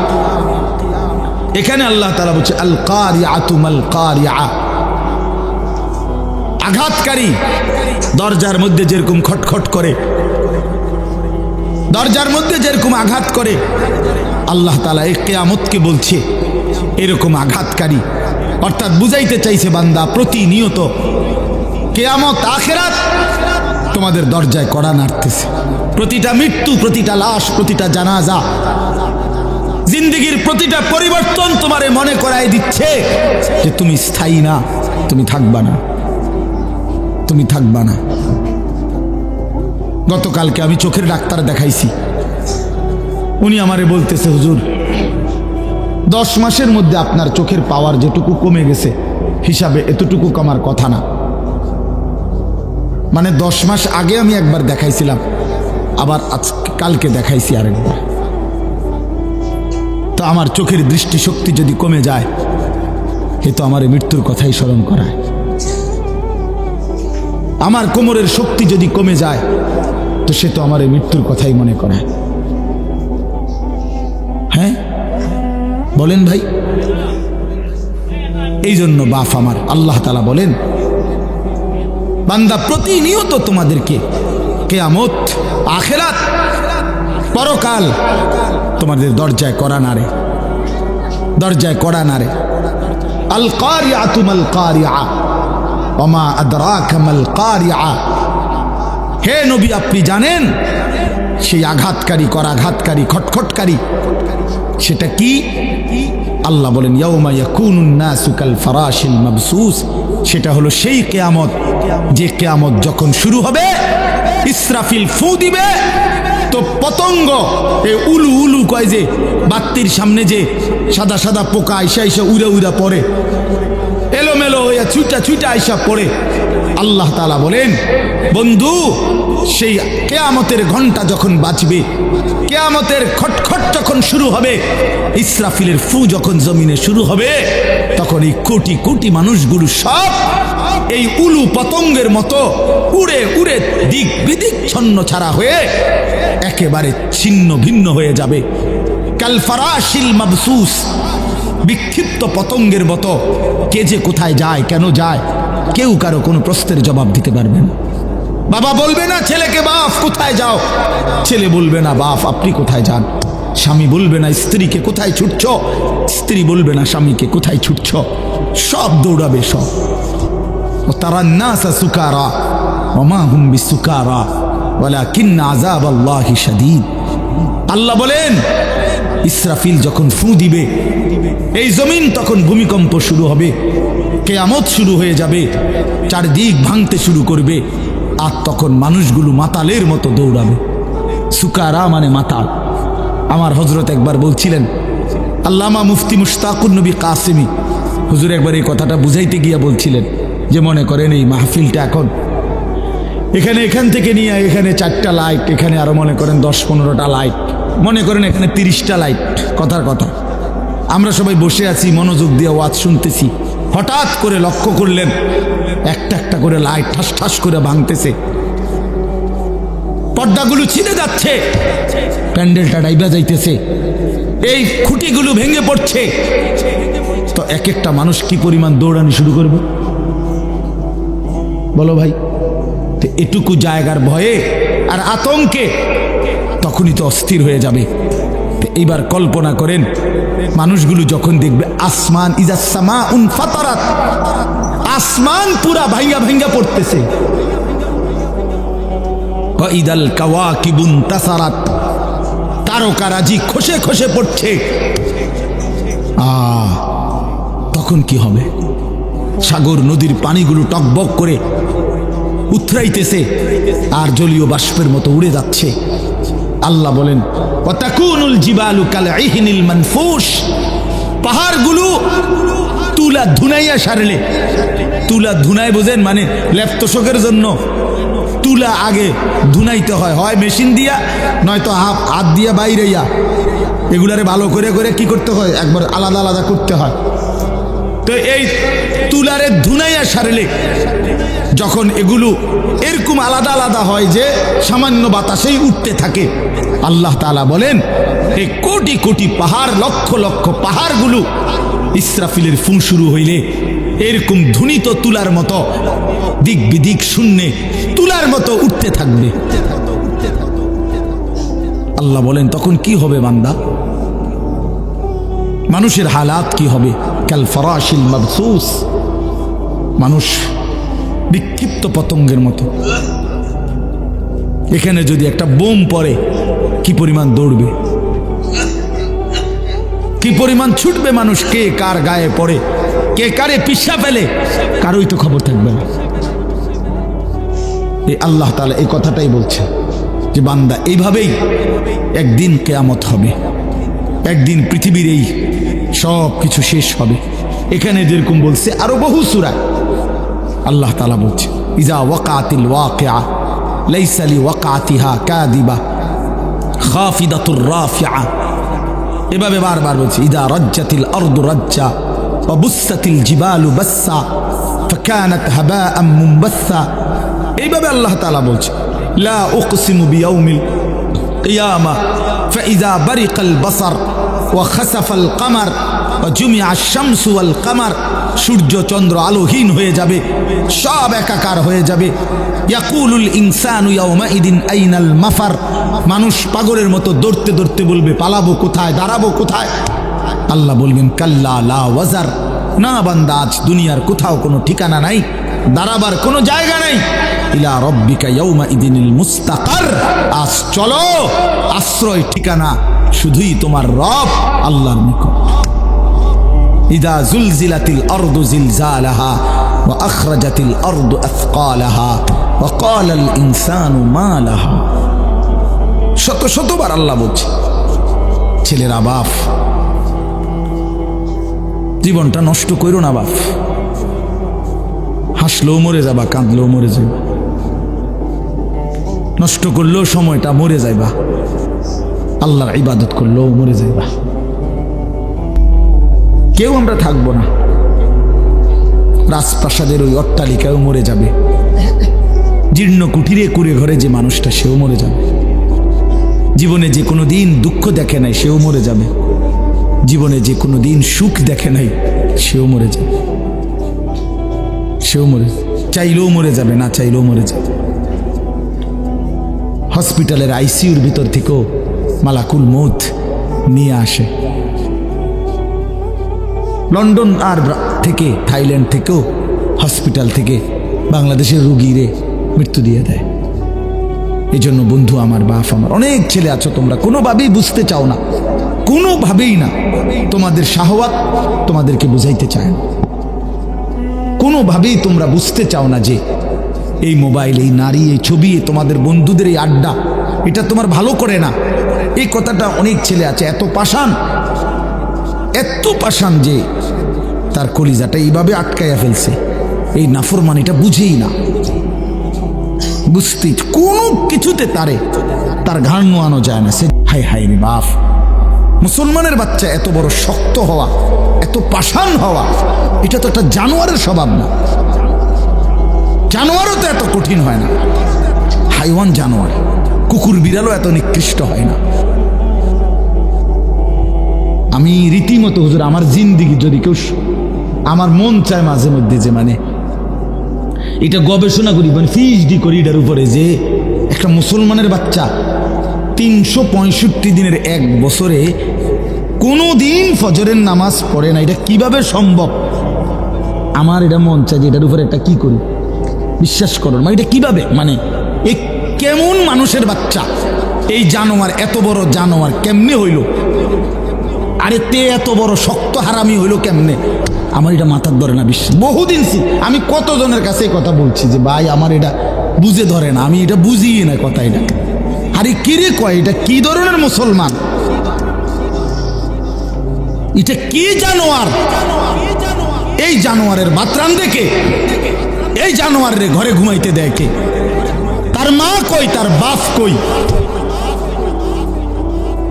এখানে আল্লাহ তাআলা বলছে আল কারিআতু মাল কারিআ, আঘাতকারী। দরজার মধ্যে যেরকম খটখট করে, দরজার মধ্যে যেরকম আঘাত করে, আল্লাহ তাআলা এই কিয়ামতকে বলছে এরকম আঘাতকারী। অর্থাৎ বুঝাইতে চাইছে বান্দা প্রতিনিয়ত কিয়ামত আখিরাত তোমাদের দরজায় কড়া নাড়তেছে। প্রতিটা মৃত্যু, প্রতিটা লাশ, প্রতিটা জানাজা, জিন্দেগির প্রতিটা পরিবর্তন তোমারে মনে করাই দিচ্ছে যে তুমি স্থায়ী না, তুমি থাকবা না, তুমি থাকবা না। গতকালকে আমি চোখের ডাক্তার দেখাইছি, উনি আমারে বলতেছে হুজুর 10 মাসের মধ্যে আপনার চোখের পাওয়ার যেটুকু কমে গেছে হিসাবে এতটুকু কমার কথা না। মানে 10 মাস আগে আমি একবার দেখাইছিলাম, আবার কালকে দেখাইছি আরেকবার। তো আমার চোখের দৃষ্টিশক্তি যদি কমে যায়, এ তো আমার মৃত্যুর কথাই স্মরণ করায়। আমার কোমরের শক্তি যদি কমে যায়, তো সে তো আমার মৃত্যুর কথাই মনে করায়। হ্যাঁ বলেন ভাই? এই জন্য বাপ আমার আল্লাহ তাআলা বলেন বান্দা প্রতিনিয়ত তোমাদেরকে কিয়ামত, আখিরাত, পরকাল তোমাদের দরজায় কড়া নাড়ে, দরজায় কড়া নাড়ে। আল কারিআতু মাল কারিআ ওয়া মা আদরাকা মাল কারিআ, হে নবী আপনি জানেন সেই আঘাতকারী, করাঘাতকারী, খটখটকারী সেটা কি? আল্লাহ বলেন ইয়াউমা ইয়াকুনুন নাসু কাল ফারাশিল মাবসুস, সেটা হলো সেই কিয়ামত যে কিয়ামত যখন শুরু হবে ইসরাফিল ফু দিবে তো পতঙ্গ এই উলু উলু কয় যে বাত্তির সামনে যে সাদা সাদা পোকা আইসা আইসা উড়া উড়া পড়ে, এলোমেলো হইয়া ছুটা ছুটা আইসা পড়ে। আল্লাহ তাআলা বলেন বন্ধু সেই কিয়ামতের ঘন্টা যখন বাজবে, কিয়ামতের খটখট যখন শুরু হবে, ইসরাফিলের ফু যখন জমিনে শুরু হবে, তখন এই কোটি কোটি মানুষগুলো সব এই উলু পতঙ্গের মতো উড়ে উড়ে দিক বিদিক ছন্ন ছাড়া হয়ে একেবারে ছিন্ন ভিন্ন হয়ে যাবে। কাল ফারাশিল মাবসুস, বিক্ষিপ্ত পতঙ্গের মতো। কে যে কোথায় যায়, কেন যায়, কেউ কারো কোনো প্রশ্নের জবাব দিতে পারবে না। বাবা বলবে না ছেলেকে বাপ কোথায় যাও, ছেলে বলবে না বাপ আপনি কোথায় যান, স্বামী বলবে না স্ত্রীকে কোথায় ছুটছ, স্ত্রী বলবে না স্বামীকে কোথায় ছুটছ, সব দৌড়াবে সব। ও তারান নাসা সুকারা ওয়া মা হুম বিসুকারা ওয়ালাকিন্না আযাবাল্লাহি শাদীদ। আল্লাহ বলেন ইসরাফিল যখন ফু দিবে এই জমিন তখন ভূমিকম্প শুরু হবে, কিয়ামত শুরু হয়ে যাবে, চারদিক ভাঙতে শুরু করবে, আর তখন মানুষগুলো মাতালের মতো দৌড়াবে। সুকারা মানে মাতাল। আমার হযরত একবার বলছিলেন, আল্লামা মুফতি মুশতাকুর নবী কাসেমি হুজুর একবার এই কথাটা বুঝাইতে গিয়া বলছিলেন যে মনে করেন এই মাহফিলটা এখন এখান থেকে নিয়ে এখানে 4টা লাইট, এখানে আরো মনে করেন 10-15টা লাইট, মনে করেন এখানে 30টা লাইট, কথার কথা আমরা সবাই বসে আছি মনোযোগ দিয়ে ওয়াজ শুনতেছি, হঠাৎ করে লক্ষ্য করলেন একটা একটা করে লাইট ঠাস ঠাস করে ভাঙতেছে, পর্দাগুলো ছিঁড়ে যাচ্ছে, প্যান্ডেলটা ডাইবা যাইতেছে, এই খুঁটিগুলো ভেঙে পড়ছে। তো এক একটা মানুষ কি পরিমাণ দৌড়ানি শুরু করবে বলো ভাই? তো এটুকু জায়গার ভয়ে আর আতঙ্কে তখনই তো অস্থির হয়ে যাবে। এইবার কল্পনা করেন মানুষগুলো যখন দেখবে আসমান ইজাস সামাউন ফাতারাত, আসমান পুরা ভাঙ্গা ভাঙ্গা পড়তেছে, ওয়া ইদাল কাওয়াকিবুন তাসারাত, তারকারাজি খসে খসে পড়ছে। তখন কি হবে? সাগর নদীর পানিগুলো টকবক করে উথরাইতেছে আর জলীয় বাষ্পের মতো উড়ে যাচ্ছে। আল্লাহ বলেন ওয়াতাকুনুল জিবালু কালঈহনিল মানফুশ, পাহাড়গুলো তুলা ধুনাইয়া সারলে, তুলা ধুনাই বোঝেন মানে লেপ্তশোকের জন্য তুলা আগে ধুনাইতে হয়, হয় মেশিন দিয়া নয়তো হাত দিয়া বাইরেইয়া, এগুলারে ভালো করে করে কি করতে হয় একবার আলাদা আলাদা করতে হয়। তো এই তুলারে ধুনাইয়া সারলে যখন এগুলো এরকম আলাদা আলাদা হয় যে সামান্য বাতাসেই উঠতে থাকে, আল্লাহ তাআলা বলেন এই কোটি কোটি পাহাড়, লক্ষ লক্ষ পাহাড়গুলো ইসরাফিলের ফু শুরু হইলে এরকম ধ্বনিত তুলার মতো দিক বিদিক শূন্যে তুলার মতো উঠতে থাকবে। আল্লাহ বলেন তখন কি হবে বান্দা, মানুষের হালাত কি হবে? কাল ফারাশিল মাবসুস, মানুষ বিক্ষিপ্ত পতঙ্গের মতো। এখানে যদি একটা বোম পড়ে কি পরিমাণ দৌড়বে, কি পরিমাণ ছুটবে মানুষ, কে কার গায়ে পড়ে, কে কারে পিষা ফেলে, কারোই তো খবর থাকবে না। এই আল্লাহ তাআলা এই কথাটাই বলছে যে বান্দা এইভাবেই একদিন কিয়ামত হবে, একদিন পৃথিবীর এই সব কিছু শেষ হবে। এখানে যেরকম বলছে আরো বহু সূরা আল্লাহ তাআলা বলছে ইজা ওয়াকাতিল ওয়াকিআ লাইসা লিওয়াকাতিহা কাযিবা খাফিদাতুর রাফিআ, এভাবে বারবার বলছে ইজা রাজ্জাতিল আরদু রাজ্জা ওয়া বুসাতিল জিবালু বাসসা ফাকানাত হাবাআম মুনবাসসা। এইভাবে আল্লাহ তাআলা বলছে লা উকসিমু বিয়াউমিল কিয়ামা ফাইজা বারিকাল বাসার ওয়া খাসাফাল কামার ওয়া জুমিআশ শামসু ওয়াল কামার, সূর্য চন্দ্র আলোহীন হয়ে যাবে, সব একাকার হয়ে যাবে। ইয়াকুলুল ইনসানু ইয়াউমাইদিন আইনাল মাফার, মানুষ পাগলের মতো দৌড়তে দৌড়তে বলবে পালাবো কোথায়, দাঁড়াবো কোথায়? আল্লাহ বলবেন কাল্লা লা ওয়াজার, না বান্দা আজ দুনিয়ার কোথাও কোনো ঠিকানা নাই, দাঁড়াবার কোনো জায়গা নাই। ইলা রব্বিকা ইয়াউমাইদিনিল মুস্তাকার, আজ চলো আশ্রয় ঠিকানা শুধুই তোমার রব আল্লাহর নিকট। ইদা জুলজিলাতিল আরদু জিলজালাহা ওয়া আখরাজাতিল আরদু আথকালাহা ওয়া ক্বালাল ইনসানু মা লাহা। শত শতবার আল্লাহ বলছে ছেলেরা বাপ, জীবনটা নষ্ট করো না বাপ। হাসলেও মরে যাবা, কাঁদলেও মরে যাবা, নষ্ট করলেও সময়টা মরে যাইবা, আল্লাহর ইবাদত করলেও মরে যাইবা। কেউ আমরা থাকবো না, রাজপ্রাসাদের ওই অট্টালিকায়ও মরে যাবে, জীর্ণ কুটিরে কুড়ে ঘরে যে মানুষটা সেও মরে যাবে, জীবনে যে কোনো দিন দুঃখ দেখে নাই সেও মরে যাবে, জীবনে যে কোনো দিন সুখ দেখে নাই সেও মরে যাবে, সেও মরে, চাইলেও মরে যাবে, না চাইলেও মরে যাবে। হসপিটালের আইসিইউর ভিতর থেকেও মালাকুল মৌত নিয়ে আসে, লন্ডন আর থেকে থাইল্যান্ড থেকেও হসপিটাল থেকে বাংলাদেশের রুগীরে মৃত্যু দিয়ে দেয়। এই জন্য বন্ধু আমার, বাপ আমার, অনেক ছেলে আছো তোমরা কোনোভাবেই বুঝতে চাও না, কোনোভাবেই না, তোমাদের শাহওয়াত তোমাদেরকে বুঝাইতে চায় না, কোনোভাবেই তোমরা বুঝতে চাও না যে এই মোবাইল, এই নারী, এই ছবি, তোমাদের বন্ধুদের এই আড্ডা, এটা তোমার ভালো করে না। এই কথাটা অনেক ছেলে আছে এত পাষাণ, এত পাষাণ যে তার কলিজাটা এইভাবে আটকাইয়া ফেলছে, এই নাফরমানিটা বুঝেই না, বুঝতে কোনো কিছুতে তার ঘাড় নোয়ানো যায় না। সে হাই হাই রে বাপ, মুসলমানের বাচ্চা এত বড় শক্ত হওয়া, এত পাষাণ হওয়া, এটা তো একটা জানোয়ারের স্বভাব না। জানোয়ারও তো এত কঠিন হয় না, হাইওয়ান জানোয়ার, কুকুর বিড়ালও এত নিকৃষ্ট হয় না। আমি রীতিমতো হুজুর আমার জিন্দিগি যদি কেউ, আমার মন চায় মাঝে মধ্যে যে মানে এটা গবেষণা করি, মানে পিএইচডি করি এটার উপরে, যে একটা মুসলমানের বাচ্চা 365 দিনের এক বছরে কোনো দিন ফজরের নামাজ পড়ে না, এটা কিভাবে সম্ভব? আমার এটা মন চায় যে এটার উপরে একটা কি করি, বিশ্বাস করুন, মানে এটা কিভাবে, মানে এই কেমন মানুষের বাচ্চা, এই জানোয়ার, এত বড় জানোয়ার কেমনে হইল? আরে তে এত বড় শক্ত হারামি হইল কেমনে? আমার এটা মাথার ধরে না বিশ্বাস। বহুদিন আমি কতজনের কাছে কথা বলছি যে ভাই আমার এটা বুঝে ধরে না, আমি এটা বুঝিয়ে না কথা, এটা আরে কিরে কয়, এটা কি ধরনের মুসলমান, এটা কি জানোয়ার? এই জানোয়ারের বাতরান দেখে এই জানোয়ারের ঘরে ঘুমাইতে দেয় কে? তার মা কই, তার বাপ কই?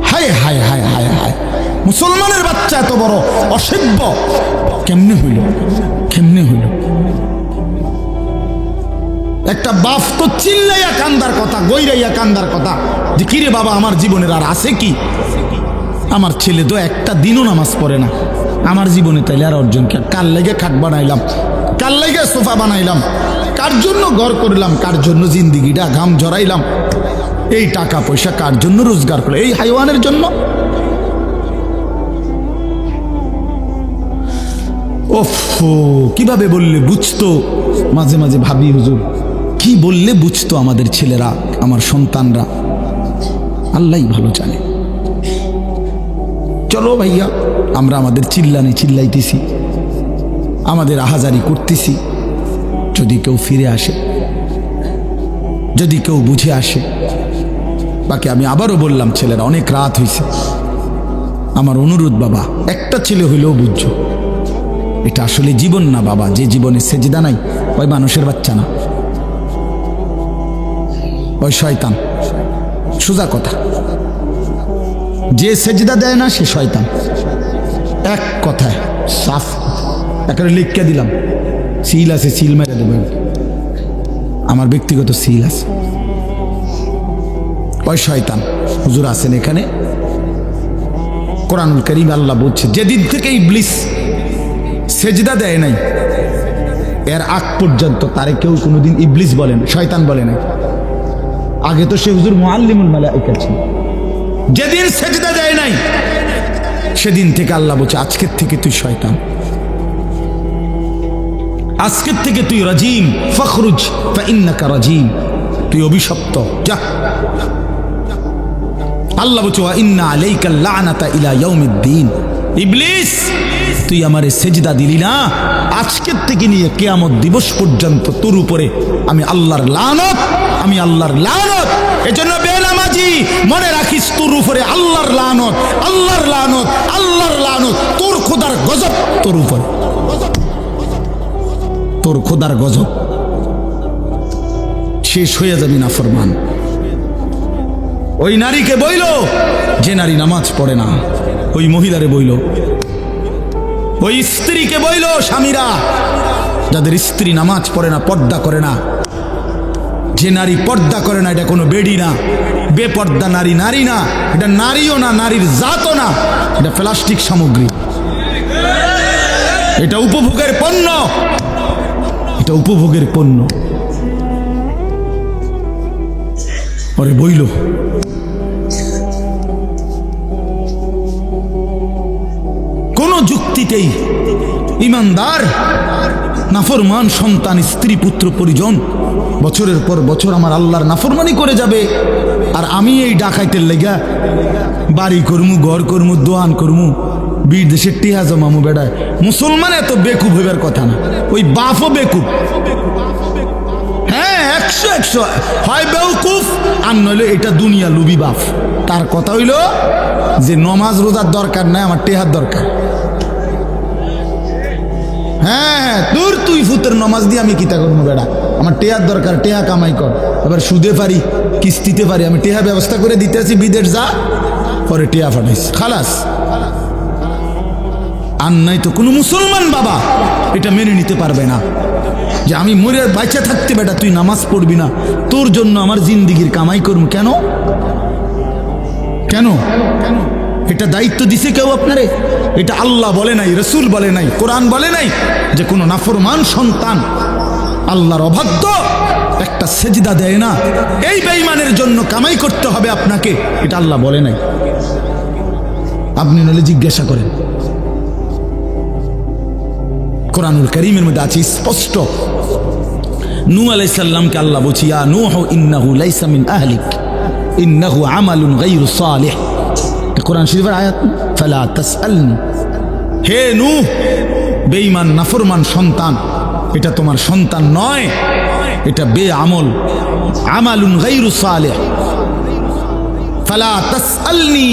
হায় হায় হায় হায় হায়, মুসলমানের বাচ্চা এত বড় অসভ্য কেমনে হইল, কেমনে হইল? একটা বাপ তো চিল্লাইয়া কান্দার কথা, গৈরাইয়া কান্দার কথা যে কিরে বাবা আমার জীবনের আর আছে কি? আমার ছেলে তো একটা দিনও নামাজ পড়ে না, আমার জীবনে তাইলে আর অর্জন কি? কার লেগে খাট বানাইলাম, কার লেগে সোফা বানাইলাম, কার জন্য ঘর করলাম, কার জন্য জিন্দিগিটা ঘাম জড়াইলাম, এই টাকা পয়সা কার জন্য রোজগার করলাম? এই হাইওয়ানের জন্য? ওফ, কিভাবে বললে বুঝতো? মাঝে মাঝে ভাবি হুজুর কি বললে বুঝতো আমাদের ছেলেরা, আমার সন্তানরা? আল্লাহই ভালো জানে। চলো ভাইয়া, আমরা আমাদের চিল্লানি চিল্লাইতেছি, আমাদের আহাজারি করতেছি, যদি কেউ ফিরে আসে, যদি কেউ বুঝে আসে। বাকি আমি আবারও বললাম, ছেলেরা অনেক রাত হয়েছে, আমার অনুরোধ বাবা, একটা ছেলে হইলেও বুঝছো এটা আসলে জীবন না বাবা, যে জীবনে সেজদা নাই ওই মানুষের বাচ্চা না, ওই শয়তান। সোজা কথা, যে সেজদা দেয় না সে শয়তান, এক কথায় সাফ, একটা লিখকে দিলাম, সিল আছে, সিল মেরে দেবেন, আমার ব্যক্তিগত সিল আছে, ওই শয়তান। হুজুর আছেন এখানে, কোরআনুল কারীম আল্লাহ বলছে যেদিন থেকে ইবলিস সেজদা দেয় নাই এর আগ পর্যন্ত তারে কেউ কোনোদিন ইবলিস বলে না, শয়তান বলে নাই। আগে তো সে হুজুর মুআল্লিমুল মালায়েকা ছিল। যেদিন সেজদা দেয় নাই সেদিন থেকে আল্লাহ বলছে আজকের থেকে তুই শয়তান, আজকের থেকে তুই রাজিম, ফখরুজ ফাইন্নাকা রাজিম, তুই অভিশপ্ত, যা। আল্লাহ বলছে ওয়া ইন্না আলাইকা লানাতা ইলা ইয়াউমিদ্দিন, ইবলিস তুই আমারে সেজদা দিলি না, আজকের থেকে নিয়ে কিয়ামত দিবস পর্যন্ত তোর উপরে আমি আল্লাহর লানত, আমি আল্লাহর লানত। এজন্য বেনামাজি মনে রাখিস, তোর উপরে আল্লাহর লানত, আল্লাহর লানত, আল্লাহর লানত, তোর খোদার গজব তোর উপরে, তোর খোদার গজব। শেষ হয়ে যাবি নাফরমান। ওই নারীকে বইল যে নারী নামাজ পড়ে না, ওই মহিলারে বইল, ওই স্ত্রীকে বইল, স্বামীরা যাদের স্ত্রী নামাজ পড়ে না, পর্দা করে না, যে নারী পর্দা করে না এটা কোনো বেডি না, বেপর্দা নারী নারী না, এটা নারীও না, নারীর জাতও না, এটা প্লাস্টিক সামগ্রী, এটা উপভোগের পণ্য, এটা উপভোগের পণ্য। ওরে বইল। কোন যুক্তিতেই ইমানদার নাফরমান সন্তান, স্ত্রী, পুত্র, পরিজন বছরের পর বছর আমার আল্লাহর নাফরমানি করে যাবে, আর আমি এই ডাকাইতের লেগা বাড়ি করমু, ঘর করমু, দোয়ান করমু, বিদেশের টিহা জমামু। বেড়ায় মুসলমান এত বেকুব হইবার কথা না, ওই বাপও বেকুব। হ্যাঁ, 100 হয় বেউকুফ, আর নইলে এটা দুনিয়া লুবি বাপ। তার কথা হইল যে নমাজ রোজার দরকার নাই, আমার টেহার দরকার। হ্যাঁ, দূর তুই ফুতের নমাজ দিয়ে আমি কিতা করবো বেড়া, আমার টেহার দরকার, টেহা কামাই কর। এবার সুদে পারি, কিস্তিতে পারি, আমি টেহা ব্যবস্থা করে দিতে আছি, বিদেশ যা, পরে টেহা ফাটাইস, খালাস। আর নাই তো কোনো মুসলমান বাবা এটা মেনে নিতে পারবে না যে আমি মরে বাঁচা থাকতে বেটা তুই নামাজ পড়বি না, তোর জন্য আমার জিন্দিগির কামাই করবো। কেন কেন এটা দায়িত্ব দিছে কেউ আপনারে? এটা আল্লাহ বলে নাই, রসুল বলে নাই, কোরআন বলে নাই যে কোনো নাফরমান সন্তান আল্লাহর অবাধ্য একটা সেজদা দেয় না, এই বেঈমানের জন্য কামাই করতে হবে আপনাকে, এটা আল্লাহ বলে নাই। আপনি নলে জিজ্ঞাসা করেন, কোরআনুল কারীমের মধ্যে আছে স্পষ্ট। নূহ আলাইহিস সালামকে আল্লাহ বলছে, ইয়া নূহ ইন্নাহু লাইসা মিন আহলিক ইন্নাহু আমালুন গায়রু সালিহ। কোরআন শরীফের আয়াত, ফালা তাসআলনি, হে নূহ, বেঈমান নাফরমান সন্তান, এটা তোমার সন্তান নয়, এটা বেআমল, আমালুন গায়রু সালিহ। ফালা তাসআলনি,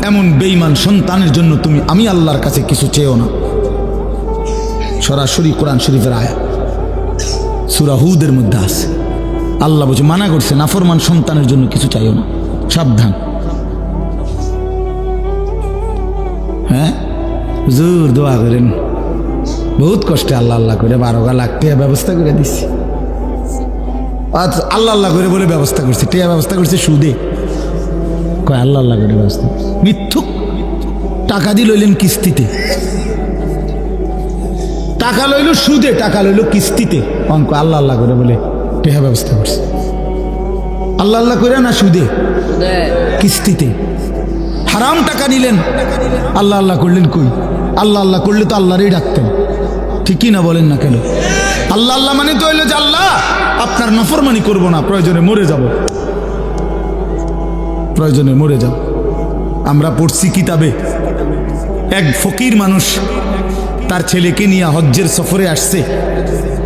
এমন বেঈমান সন্তানের জন্য তুমি আমি আল্লাহর কাছে কিছু চেয়েও না। সরাসরি কোরআন শরীফের আয়াত, সূরা হুদের মধ্যে আছে। আল্লাহ বলছে, মানা করছে নাফরমান সন্তানের জন্য কিছু চাইও না, সাবধান। হ্যাঁ, হুজুর দোয়া করেন, বহুত কষ্টে আল্লাহ আল্লাহ করে 12 লাখ টাকা ব্যবস্থা করে দিচ্ছি। আল্লাহ আল্লাহ করে বলে ব্যবস্থা করছে, টাকা ব্যবস্থা করছে সুদে, কয় আল্লাহ আল্লাহ করে ব্যবস্থা করছে। মিথ্যুক, টাকা দিয়ে লইলেন কিস্তিতে, টাকা লইল সুদে, টাকা লইল কিস্তিতে, অঙ্ক আল্লাহ আল্লাহ করে বলে টেহা ব্যবস্থা করছে। আল্লাহ আল্লাহ করে না সুদে, কিস্তিতে। হারাম টাকা নিলেন, আল্লাহ আল্লাহ করলেন কই? আল্লাহ আল্লাহ করলে তো আল্লাহরই ডাকতেন, ঠিকই না বলেন না কেন? আল্লাহ আল্লাহ মানে তো হইলো যে আল্লাহ আপনার নফরমানি করবো না, প্রয়োজনে মরে যাব, প্রয়োজনে মরে যাব। আমরা পড়ছি কিতাবে, এক ফকির মানুষ তার ছেলেকে নিয়ে হজ্জের সফরে আসছে।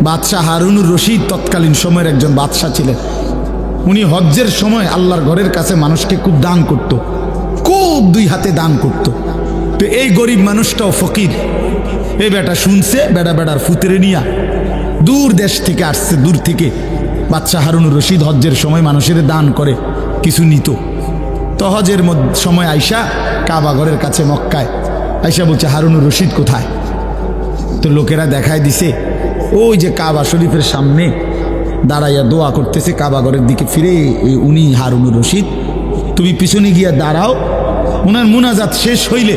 বাদশাহ হারুনুর রশিদ তৎকালীন সময়ের একজন বাদশাহ ছিলেন। উনি হজ্জের সময় আল্লাহর ঘরের কাছে মানুষকে খুব দান করত, খুব 2 হাতে দান করত। তো এই গরিব মানুষটাও ফকির, এই বেটা শুনছে, বেড়ার ফুতরে নিয়া দূর দেশ থেকে আসছে, দূর থেকে। বাদশাহ হারুনুর রশিদ হজ্জের সময় মানুষের দান করে, কিছু নিত। তো হজের সময় আইসা কাবা ঘরের কাছে মক্কায় আইসা বলছে, হারুনুর রশিদ কোথায়? তো লোকেরা দেখায় দিছে, ওই যে কাবা শরীফের সামনে দাঁড়াইয়া দোয়া করতেছে, কাবা ঘরের দিকে ফিরে, উনি হারুনুর রশিদ, তুমি পিছনে গিয়া দাঁড়াও, ওনার মুনাজাত শেষ হইলে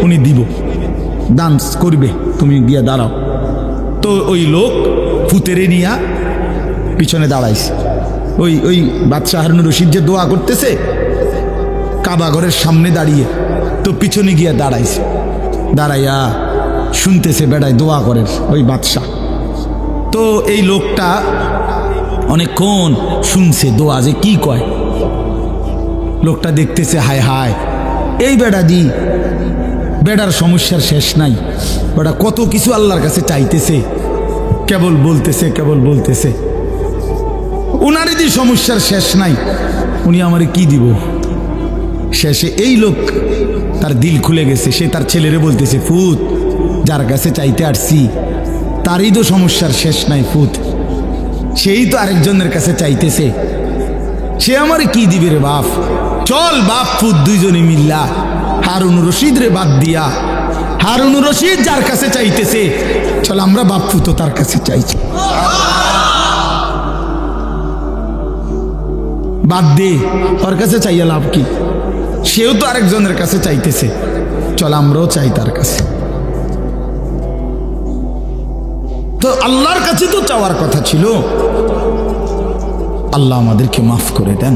উনি দিব, দান করবে, তুমি গিয়া দাঁড়াও। তো ওই লোক ফুতেরে নিয়া পিছনে দাঁড়াইছে, ওই বাদশাহ হারুনুর রশিদ যে দোয়া করতেছে কাবা ঘরের সামনে দাঁড়িয়ে, তো পিছনে গিয়া দাঁড়াইছে, দাঁড়াইয়া শুনতেছে বেড়ায় দোয়া করেন ওই বাদশাহ। তো এই লোকটা অনেকক্ষণ শুনছে দোয়া যে কি কয়। লোকটা দেখতেছে, হায় হায়, এই বেড়া দি বেটার সমস্যার শেষ নাই, বেটা কত কিছু আল্লাহর কাছে চাইতেছে, কেবল বলতেছে উনার যদি সমস্যার শেষ নাই, উনি আমারে কি দিব। শেষে এই লোক তার দিল খুলে গেছে, সে তার ছেলেরে বলতেছে, ফুত যার কাছে চাইতে আসছি তারই তো সমস্যার শেষ নাই ফুত, সেই তো আরেকজনের কাছে চাইতেছে, সে আমারে কি দিবে রে বাপ। চল বাপ ফুত দুইজনে মিল্লা হারুন রশিদ রে বাদ দিয়া, হারুন রশিদ যার কাছে চাইতেছে, চল আমরা বাপ ফুতো তার কাছে চাইছি, বাদ দে ওর কাছে চাইয়া লাভ কি, সেও তো আরেকজনের কাছে চাইতেছে, চল আমরাও চাই তার কাছে। তো আল্লাহর কাছে তো চাওয়ার কথা ছিল। আল্লাহ আমাদেরকে মাফ করে দেন।